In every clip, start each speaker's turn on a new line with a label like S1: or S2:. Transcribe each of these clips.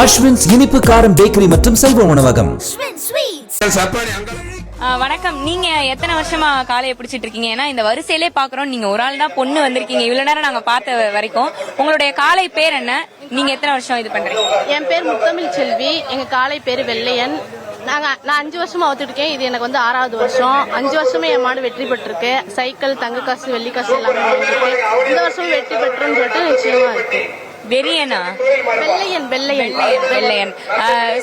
S1: அஸ்வின்ஸ் இனிப்பு காரம் பேக்கரி மற்றும் சைவ உணவகம்.
S2: வணக்கம். நீங்க எத்தனை வருஷமா காளையை பிடிச்சிட்டு இருக்கீங்க? ஏன்னா இந்த வரிசையிலே பாக்குறோம், நீங்க ஒரு ஆள் தான் பொண்ணு வந்திருக்கீங்க. இவ்வளவு நேரம் நாங்க பார்த்த வரைக்கும் உங்களுடைய காளை பேர் என்ன? நீங்க எத்தனை வருஷம் இது பண்றீங்க?
S3: என் பேர் முத்தமிழ் செல்வி. எங்க காளை பேரு வெள்ளையன். நான் 5 வருஷமா வளர்த்துட்டு இது எனக்கு 6வது வருஷம். 5 வருஷமே என் மாடு வெற்றி பெற்றிருக்கு. சைக்கிள், தங்க காசு, வெள்ளி காசு எல்லாமே வாங்கிட்டு இந்த வருஷம் வெற்றி பெற்றுன்னு சொல்லிட்டு நிச்சயமா இருக்கு.
S2: வெறியனா?
S3: வெள்ளையன். வெள்ளையன்
S2: வெள்ளையன்.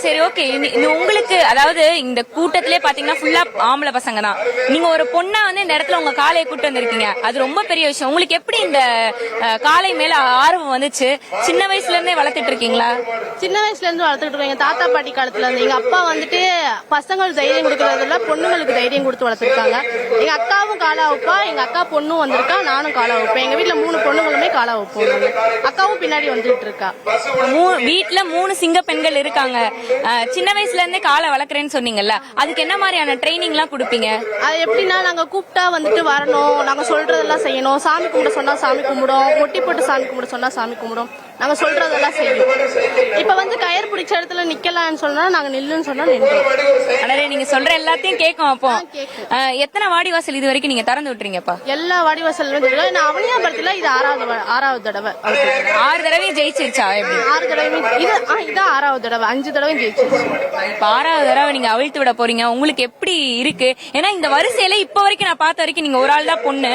S2: சரி, ஓகே. உங்களுக்கு அதாவது இந்த கூட்டத்திலே பாத்தீங்கன்னா ஃபுல்லா ஆம்பளை பசங்க தான். நீங்க ஒரு பொண்ணா இந்த இடத்துல உங்க காளையை கூட்டு வந்திருக்கீங்க. அது ரொம்ப பெரிய விஷயம். உங்களுக்கு எப்படி இந்த காளை மேல ஆர்வம் வந்துச்சு? சின்ன வயசுல இருந்தே வளர்த்துட்டு இருக்கீங்களா?
S3: சின்ன வயசுல இருந்து வளர்த்துட்டு இருக்கோம். எங்க தாத்தா பாட்டி காலத்துல இருந்து. எங்க அப்பா பசங்களுக்கு தைரியம் கொடுக்கறதுல பொண்ணுங்களுக்கு தைரியம் கொடுத்து வளர்த்துருக்காங்க. எங்க அக்காவும் காளை வைப்பா. எங்க அக்கா பொண்ணும் வந்திருக்கா. நானும் காளை வைப்பேன். எங்க வீட்டுல 3 பொண்ணுங்களுமே காளை வைப்போம். அக்காவும் பின்னாடி வந்துட்டு இருக்கா.
S2: வீட்டுல 3 சிங்க பெண்கள் இருக்காங்க. சின்ன வயசுல இருந்தே காளை வளர்க்குறேன்னு சொன்னீங்கல்ல, அதுக்கு என்ன மாதிரியான ட்ரைனிங் எல்லாம் கொடுப்பீங்க?
S3: அது எப்படின்னா, நாங்க கூப்பிட்டா வரணும். நாங்க சொல்றதெல்லாம் செய்யணும். சாமி கும்பிட சொன்னா சாமி கும்பிடும். ஒட்டி போட்டு சாமி கும்பிட சொன்னா சாமி கும்பிடும். நாங்க சொல்றதெல்லாம் செய்யும். இப்ப கயிறு பிடிச்ச இடத்துல நிக்கலாம்னு சொன்னா நாங்க நில்லுன்னு சொன்னா நின்றோம்.
S2: அடரே, நீங்க சொல்ற எல்லாத்தையும் கேட்கும். அப்போ எத்தனை வாடிவாசல் இது வரைக்கும் நீங்க திறந்து விட்டுறீங்கப்பா?
S3: எல்லா வாடிவாசலும் நான் அவனியாபுரத்துல இது 6வது தடவை.
S2: 6 தடவையும் ஜெயிச்சிருச்சா? எப்படி?
S3: 6 தடவையும் இதான் 6வது தடவை. 5 தடவையும் ஜெயிச்சிருச்சு.
S2: இப்ப 6வது தடவை நீங்க அவிழ்த்து விட போறீங்க. உங்களுக்கு எப்படி இருக்கு? ஏன்னா இந்த வரிசையில இப்ப வரைக்கும் நான் பார்த்த வரைக்கும் நீங்க ஒரு ஆள் தான் பொண்ணு.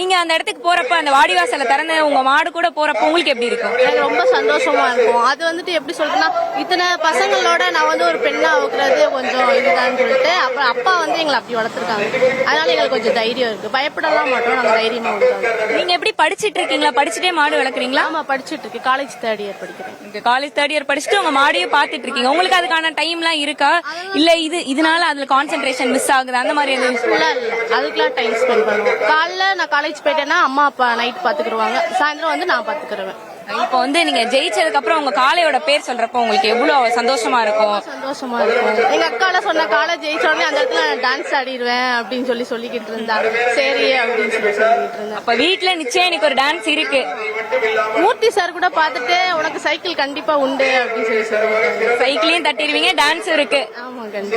S2: நீங்க அந்த இடத்துக்கு போறப்ப, அந்த வாடிவாசல திறந்து உங்க மாடு கூட போறப்ப உங்களுக்கு எப்படி இருக்கும்?
S3: எனக்கு ரொம்ப சந்தோஷமா இருக்கும். அது எப்படி சொல்றேன்னா, இத்தனை பசங்களோட நான் ஒரு பெண்ணா வைக்கிறது கொஞ்சம் இதுதான் சொல்லிட்டு அப்புறம் அப்பா எங்களை அப்படி வளர்த்துருக்காங்க. அதனால எங்களுக்கு கொஞ்சம் தைரியம் இருக்கு. பயப்படலாம் மாட்டோம். நாங்க தைரியமா விடுவோம்.
S2: நீங்க எப்படி படிச்சிட்டு இருக்கீங்களா? படிச்சுட்டே மாடு வளர்க்குறீங்களா?
S3: ஆமா, படிச்சுட்டு இருக்கு. காலேஜ் 3rd இயர் படிக்கிறேன்.
S2: காலேஜ் 3rd இயர் படிச்சுட்டு உங்க மாடியை பாத்துட்டு இருக்கீங்க. உங்களுக்கு அதுக்கான டைம் எல்லாம் இருக்கா? இல்ல இதனால அதுல கான்சென்ட்ரேஷன் மிஸ் ஆகுது அந்த மாதிரி எதுவும்?
S3: இல்ல, அதுக்கெல்லாம் டைம் ஸ்பெண்ட் பண்ணுவோம். காலைல நான் காலேஜ் போயிட்டேன்னா அம்மா அப்பா நைட் பாத்துக்கிடுவாங்க. சாயந்தரம் நான் பாத்துக்கிடுவேன்.
S2: இப்போ நீங்க ஜெயிச்சதுக்கு அப்புறம் உங்க காளையோட பேர் சொல்றப்ப உங்களுக்கு எவ்வளவு சந்தோஷமா இருக்கும்?
S3: சந்தோஷமா இருக்கும். எங்க அக்கால சொன்ன காலை ஜெயிச்ச உடனே அந்த இடத்துல டான்ஸ் ஆடிடுவேன் அப்படின்னு சொல்லிக்கிட்டு இருந்தாங்க. சரி அப்படின்னு சொல்லிட்டு இருந்தேன்.
S2: அப்ப வீட்டுல நிச்சயம் எனக்கு ஒரு டான்ஸ் இருக்கு.
S3: மூர்த்தி சார் கூட பாத்துட்டு உனக்கு சைக்கிள் கண்டிப்பா உண்டு அப்படின்னு சொல்லி
S2: சைக்கிளையும் தட்டிடுவீங்க, டான்ஸ் இருக்கு.
S3: ஆமா, கண்டிப்பா.